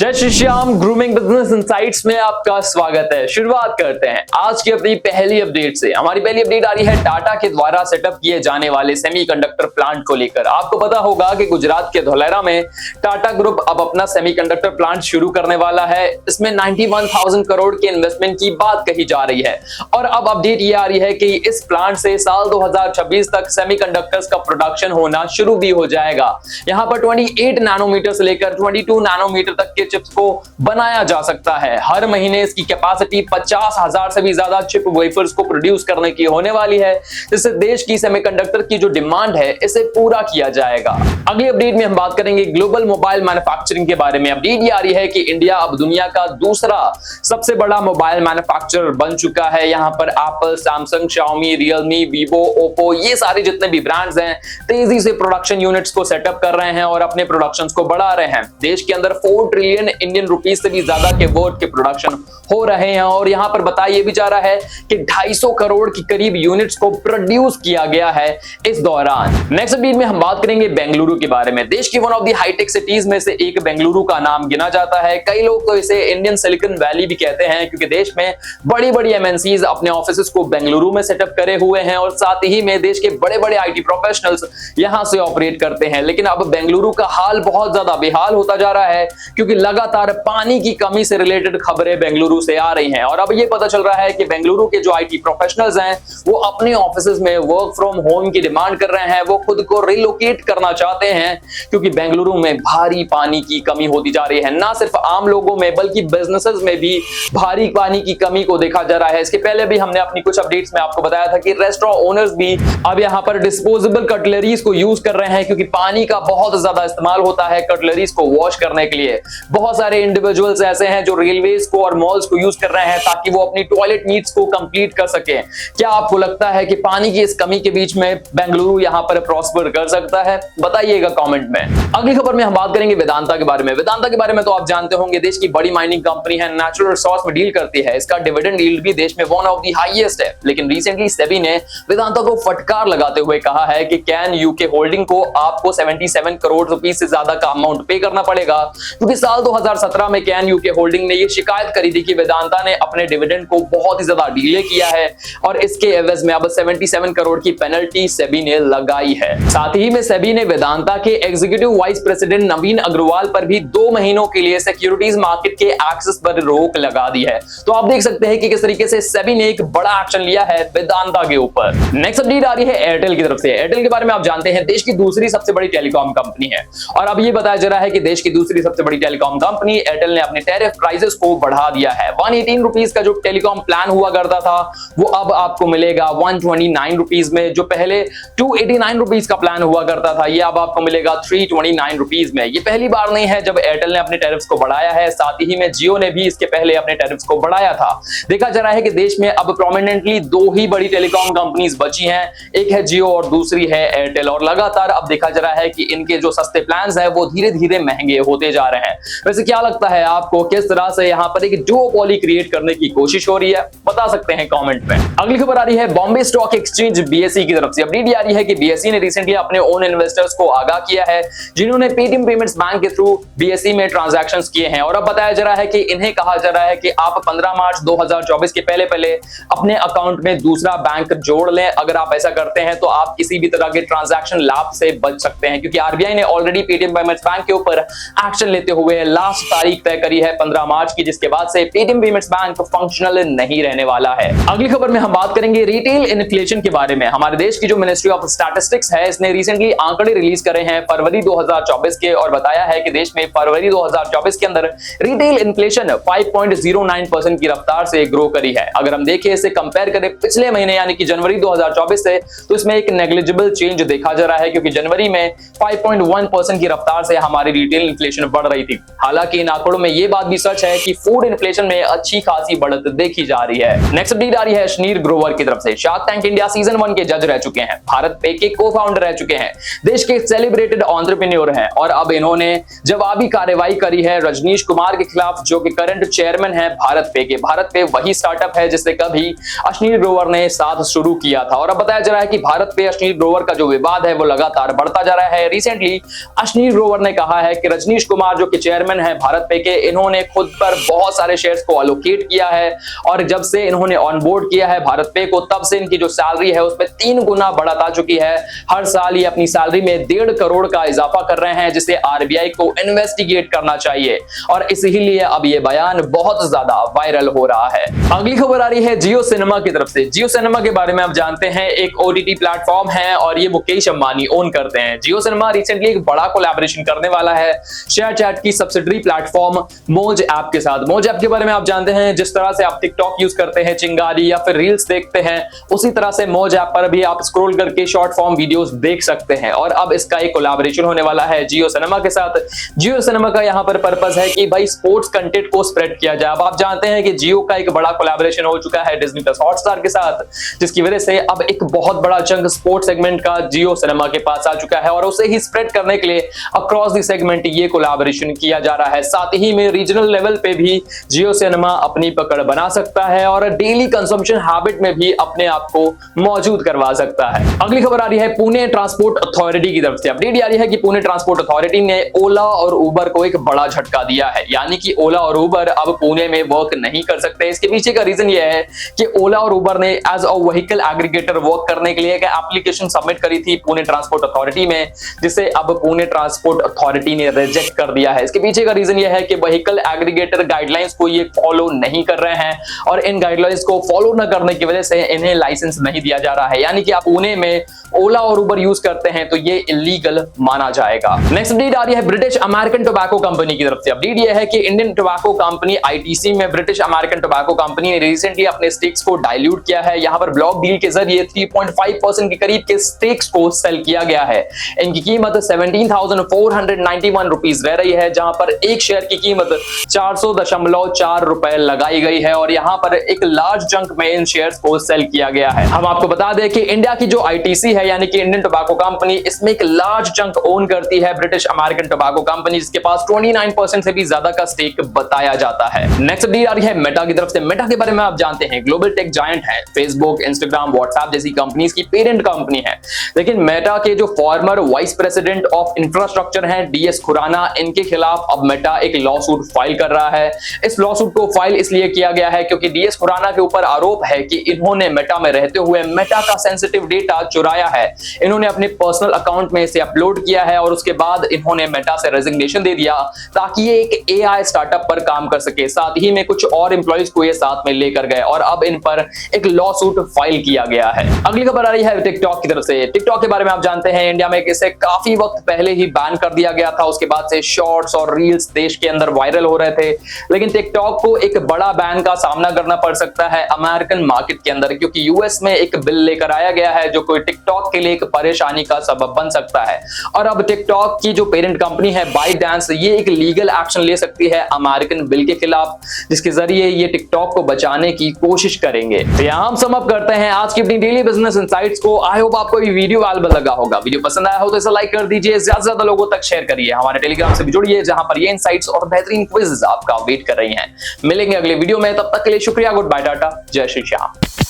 जय Shri Shyam, grooming business insights में आपका स्वागत है। शुरुआत करते हैं आज की अपनी पहली अपडेट से। हमारी पहली अपडेट आ रही है टाटा के द्वारा सेटअप किए जाने वाले सेमीकंडक्टर प्लांट को लेकर। आपको पता होगा कि गुजरात के धोलेरा में टाटा ग्रुप अब अपना सेमीकंडक्टर प्लांट शुरू करने वाला है। इसमें 91,000 करोड़ के इन्वेस्टमेंट की बात कही जा रही है और अब अपडेट ये आ रही है कि इस प्लांट से साल 2026 तक सेमीकंडक्टर्स का प्रोडक्शन होना शुरू भी हो जाएगा। यहाँ पर 28 नैनोमीटर से लेकर 22 नैनोमीटर तक के चिप्स को बनाया जा सकता है। हर महीने इसकी कैपेसिटी 50,000 से भी ज्यादा चिप वेफर्स को प्रोड्यूस करने की होने वाली है, जिससे देश की सेमीकंडक्टर की जो डिमांड है इसे पूरा किया जाएगा। अगली अपडेट में हम बात करेंगे ग्लोबल मोबाइल मैन्युफैक्चरिंग के बारे में। अपडेट ये आ रही है कि इंडिया अब दुनिया का दूसरा सबसे बड़ा मोबाइल मैन्युफैक्चरर बन चुका है। यहाँ पर Apple, Samsung, Xiaomi, Realme, Vivo, Oppo, ये सारे जितने भी ब्रांड्स हैं तेजी से प्रोडक्शन यूनिट्स को सेटअप कर रहे हैं और अपने प्रोडक्शन को बढ़ा रहे हैं। देश के अंदर 4 ट्रिलियन इंडियन रुपीस से भी ज्यादा के वर्थ के प्रोडक्शन हो रहे हैं और यहां पर बताया यह भी जा रहा है कि 250 करोड़ के करीब यूनिट्स को प्रोड्यूस किया गया है इस दौरान। नेक्स्ट अपडेट में हम बात करेंगे बेंगलुरु के बारे में। देश की one of the hitech cities में से एक बेंगलुरु का नाम गिना जाता है। कई लोग तो इसे इंडियन सिलिकॉन वैली भी कहते हैं क्योंकि देश में बड़ी बड़ी एमएनसीज अपने ऑफिसेस को बेंगलुरु में सेटअप करे हुए हैं और साथ ही में देश के बड़े बड़े आईटी प्रोफेशनल्स यहां से ऑपरेट करते हैं। लेकिन अब बेंगलुरु का हाल बहुत ज्यादा बेहाल होता जा रहा है क्योंकि लगातार पानी की कमी से रिलेटेड खबरें बेंगलुरु से आ रही हैं और अब ये पता चल रहा है कि बेंगलुरु के जो आईटी प्रोफेशनल्स हैं वो अपने ऑफिसेज में वर्क फ्रॉम होम की डिमांड कर रहे हैं। वो खुद को रिलोकेट करना चाहते हैं क्योंकि बेंगलुरु में भारी पानी की कमी होती जा रही है। ना सिर्फ आम लोगों में बल्कि बिजनेसेस में भी भारी पानी की कमी को देखा जा रहा है। इसके पहले भी हमने अपनी कुछ अपडेट्स में आपको बताया था कि रेस्टोरेंट ओनर्स भी अब यहाँ पर डिस्पोजेबल कटलरीज को यूज कर रहे हैं क्योंकि पानी का बहुत ज्यादा इस्तेमाल होता है कटलरीज को वॉश करने के लिए। बहुत सारे इंडिविजुअल्स ऐसे हैं जो रेलवेज को और मॉल्स को यूज कर रहे हैं ताकि वो अपनी टॉयलेट नीड्स को कंप्लीट कर सके। क्या आपको लगता है कि पानी की इस कमी के बीच में बेंगलुरु यहां पर प्रॉस्पर कर सकता है? बताइएगा कमेंट में। अगली खबर में हम बात करेंगे वेदांता के बारे में। वेदांता के बारे में तो आप जानते होंगे, देश की बड़ी माइनिंग कंपनी है, नेचुरल रिसोर्स में डील करती है। इसका डिविडेंड यील्ड भी देश में वन ऑफ द हाईएस्ट है। लेकिन रिसेंटली सेबी ने वेदांता को फटकार लगाते हुए कहा है कि कैन यूके होल्डिंग को आपको 77 करोड़ रुपए से ज्यादा का अमाउंट पे करना पड़ेगा क्योंकि साल 2017 में कैन यूके होल्डिंग ने ये शिकायत करी थी कि वेदांता ने अपने डिविडेंड को बहुत ही ज्यादा डिले किया है और इसके एवज में अब 77 करोड़ की पेनल्टी सेबी ने लगाई है। साथ ही में सेबी ने वेदांता के एग्जीक्यूटिव वाइस प्रेसिडेंट नवीन अग्रवाल पर भी 2 महीनों के लिए सिक्योरिटीज मार्केट के एक्सेस पर रोक लगा दी है। तो आप देख सकते हैं कि किस तरीके से सेबी ने एक बड़ा एक्शन लिया है वेदांता के ऊपर। नेक्स्ट अपडेट आ रही है एयरटेल की तरफ से। एयरटेल के बारे में आप जानते हैं देश की दूसरी सबसे बड़ी टेलीकॉम कंपनी है और अब ये बताया जा रहा है कि देश की दूसरी सबसे बड़ी टेलीकॉम कंपनी एयरटेल ने अपने टैरिफ प्राइसेस को बढ़ा दिया है। 118 रुपीज का जो टेलीकॉम प्लान हुआ करता था वो अब आपको मिलेगा 129 रुपीज में। जो पहले 289 रुपीज का प्लान हुआ करता था ये अब आपको मिलेगा 329 रुपीज में। ये पहली बार नहीं है जब एयरटेल ने अपने टैरिफ्स को बढ़ाया है। साथ ही में जियो ने भी इसके पहले अपने टैरिफ्स को बढ़ाया था। देखा जा रहा है कि देश में अब प्रोमिनेंटली 2 ही बड़ी टेलीकॉम कंपनीज बची हैं, एक है जियो और दूसरी है एयरटेल। और लगातार अब देखा जा रहा है कि इनके जो सस्ते प्लान है वो धीरे धीरे महंगे होते जा रहे हैं। वैसे क्या लगता है आपको, किस तरह से यहाँ पर एक डुओपोली क्रिएट करने की कोशिश हो रही है? बता सकते हैं कमेंट में। अगली खबर आ रही है बॉम्बे स्टॉक एक्सचेंज बीएसई की तरफ से। अपडेट आ रही है कि बीएसई ने रिसेंटली अपने ओन इन्वेस्टर्स को आगाह किया है जिन्होंने पेटीएम पेमेंट्स बैंक के थ्रू बीएसई में ट्रांजैक्शंस किए हैं और अब बताया जा रहा है कि इन्हें कहा जा रहा है कि आप 15 मार्च 2024 के पहले पहले अपने अकाउंट में दूसरा बैंक जोड़ लें। अगर आप ऐसा करते हैं तो आप किसी भी तरह के ट्रांजैक्शन लाभ से बच सकते हैं क्योंकि आरबीआई ने ऑलरेडी पेटीएम पेमेंट्स बैंक के ऊपर एक्शन लेते हुए लास्ट तारीख तय करी है 15 मार्च की, जिसके बाद से पेटीएम पेमेंट्स बैंक फंक्शनल नहीं रहने वाला है। अगली खबर में हम बात करेंगे रिटेल इन्फ्लेशन के बारे में। हमारे देश की जो मिनिस्ट्री ऑफ स्टैटिस्टिक्स है इसने रिसेंटली आंकड़े रिलीज करे हैं फरवरी 2024 के और बताया है कि देश में फरवरी 2024 के अंदर रिटेल इन्फ्लेशन 5.09% की रफ्तार से ग्रो करी है। अगर हम देखें इसे कंपेयर करें पिछले महीने यानी कि जनवरी 2024 से तो इसमें एक नेग्लिजिबल चेंज देखा जा रहा है क्योंकि जनवरी में 5.1% की रफ्तार से हमारी रिटेल इन्फ्लेशन बढ़ रही थी। हालांकि इन आंकड़ों में यह बात भी सच है कि फूड इन्फ्लेशन में अच्छी खासी बढ़त देखी जा रही है। नेक्स्ट अपडेट आ रही है अश्नीर ग्रोवर की तरफ से। शार्क टैंक इंडिया सीजन 1 के जज रह चुके हैं, भारत पे के को-फाउंडर रह चुके हैं, देश के सेलिब्रेटेड एंटरप्रेन्योर हैं और अब इन्होंने जवाबी कार्रवाई करी है रजनीश कुमार के खिलाफ जो कि करंट चेयरमैन है भारत पे के। भारत पे वही स्टार्टअप है जिससे कभी अश्नीर ग्रोवर ने साथ शुरू किया था और अब बताया जा रहा है कि भारत पे अश्नीर ग्रोवर का जो विवाद है वो लगातार बढ़ता जा रहा है। रिसेंटली अश्नीर ग्रोवर ने कहा है कि रजनीश कुमार जो कि चेयरमैन चेयरमैन है भारत पे के, इन्होंने खुद पर बहुत सारे शेयर्स को अलोकेट किया है और जब से इन्होंने ऑनबोर्ड किया है भारत पे को, तब से इनकी जो सैलरी है उसमें 3 गुना बढ़त आ चुकी है। हर साल ये अपनी सैलरी में 1.5 करोड़ का इजाफा कर रहे हैं, जिसे आरबीआई को इन्वेस्टिगेट करना चाहिए और इसीलिए अब ये बयान बहुत ज्यादा वायरल हो रहा है। अगली खबर आ रही है जियो सिनेमा की तरफ से। जियो सिनेमा के बारे में आप जानते हैं, एक ओटीटी प्लेटफॉर्म है और ये मुकेश अंबानी ओन करते हैं। जियो सिनेमा रिसेंटली एक बड़ा कोलैबोरेशन करने वाला है शेयर चैट की सब्सिडरी प्लेटफॉर्म मोज ऐप के साथ। मोज ऐप के बारे में आप जानते हैं, जिस तरह से आप टिकटॉक यूज करते हैं, चिंगारी या फिर रील्स देखते हैं, उसी तरह से मोज ऐप पर भी आप स्क्रॉल करके शॉर्ट फॉर्म वीडियोस देख सकते हैं और अब इसका एक कोलैबोरेशन होने वाला है जियो सिनेमा के साथ। जियो सिनेमा का यहां पर पर्पस है कि भाई स्पोर्ट्स कंटेंट को स्प्रेड किया जाए। अब आप जानते हैं कि जियो का एक बड़ा कोलैबोरेशन हो चुका है डिज्नी प्लस हॉटस्टार के साथ, जिसकी वजह से अब एक बहुत बड़ा चंक स्पोर्ट्स सेगमेंट का जियो सिनेमा के पास आ चुका है और उसे ही स्प्रेड करने के लिए अक्रॉस द सेगमेंट ये कोलैबोरेशन किया जा रहा है। साथ ही में रीजनल लेवल पे भी जियो सिनेमा अपनी पकड़ बना सकता है और डेली कंजम्पशन हैबिट में भी अपने आप को मौजूद करवा सकता है। अगली खबर आ रही है पुणे ट्रांसपोर्ट अथॉरिटी की तरफ से। अपडेट आ रही है कि पुणे ट्रांसपोर्ट अथॉरिटी ने ओला और उबर को एक बड़ा झटका दिया है, यानी कि ओला और उबर अब पुणे में वर्क नहीं कर सकते। इसके पीछे का रीजन यह है कि ओला और उबर ने as a vehicle aggregator work करने के लिए एक एप्लीकेशन सबमिट करी थी पुणे ट्रांसपोर्ट अथॉरिटी में, जिसे अब पुणे ट्रांसपोर्ट अथॉरिटी ने रिजेक्ट कर दिया है। इसके पीछे का रीजन यह है कि व्हीकल एग्रीगेटर गाइडलाइंस को ये फॉलो नहीं कर रहे हैं और इन गाइडलाइंस को फॉलो न करने की वजह से इन्हें लाइसेंस नहीं दिया जा रहा है, यानी कि आप पुणे में ओला और उबर यूज करते हैं तो ये इलीगल माना जाएगा। नेक्स्ट अपडेट आ रही है ब्रिटिश अमेरिकन टोबैको कंपनी की तरफ से। अपडेट यह है कि इंडियन टोबैको कंपनी आईटीसी में ब्रिटिश अमेरिकन टोबैको कंपनी ने रिसेंटली अपने स्टेक्स को डाइल्यूट किया है। यहां पर ब्लॉक डील के जरिए 3.5% के करीब के स्टेक्स को सेल किया गया है। इनकी कीमत 17,491 रुपीज रह रही है, जहां पर एक शेयर की कीमत 400.4 रुपए लगाई गई है और यहां पर एक लार्ज चंक में इन शेयर्स को सेल किया गया है। हम आपको बता दें कि इंडिया की जो आईटीसी है यानी कि इंडियन टोबैको कंपनी, इसमें एक लार्ज चंक ओन करती है ब्रिटिश अमेरिकन टोबैको कंपनी, जिसके पास 29% से भी ज्यादा का स्टेक बताया जाता है। नेक्स्ट अपडेट आ रही है मेटा की तरफ से। मेटा के बारे में आप जानते हैं, ग्लोबल टेक जायंट है, फेसबुक, इंस्टाग्राम, व्हाट्सएप जैसी कंपनीज की पेरेंट कंपनी है। लेकिन मेटा के जो farmer vice president of infrastructure हैं डीएस खुराना, इनके खिलाफ अब मेटा एक लॉ सूट फाइल कर रहा है। इस लॉ सूट को फाइल इसलिए किया गया है क्योंकि डीएस खुराना के ऊपर आरोप है कि इन्होंने मेटा में रहते हुए मेटा का सेंसिटिव डेटा चुराया है। इन्होंने अपने पर्सनल अकाउंट में इसे अपलोड किया है और उसके बाद इन्होंने मेटा से रेजिग्नेशन दे दिया ताकि ये एक एआई स्टार्टअप पर काम कर सके। साथ ही में कुछ और एम्प्लॉइज को ये साथ में लेकर गए और अब इन पर एक लॉ सूट फाइल किया गया है। अगली खबर आ रही है टिकटॉक की तरफ से। टिकटॉक के बारे में आप जानते हैं, इंडिया में इसे काफी वक्त पहले ही बैन कर दिया गया था। उसके बाद से शॉर्ट्स और रील्स देश के अंदर वायरल हो रहे थे, लेकिन टिकटॉक को एक बड़ा बैन का सामना करना पड़ सकता है अमेरिकन मार्केट के अंदर, क्योंकि यूएस में एक बिल लेकर आया गया है जो कोई टिकटॉक के लिए एक परेशानी का सबब बन सकता है। और अब टिकटॉक की जो पेरेंट कंपनी है बाइटडांस, ये एक लीगल एक्शन ले सकती है अमेरिकन बिल के खिलाफ, जिसके जरिए ये टिकटॉक को बचाने की कोशिश करेंगे। तो यहां हम सम अप करते हैं आज की अपनी डेली बिजनेस इनसाइट्स को। आई होप आपको ये वीडियो वैल्यूएबल लगा होगा। वीडियो पसंद आया हो तो इसे लाइक कर दीजिए, ज्यादा से ज्यादा लोगों तक शेयर करिए। हमारे टेलीग्राम से भी जुड़िए जहां पर ये इनसाइट्स और बेहतरीन क्विज़ आपका वेट कर रही हैं। मिलेंगे अगले वीडियो में, तब तक के लिए शुक्रिया, गुड बाय, टाटा, जय श्री श्याम।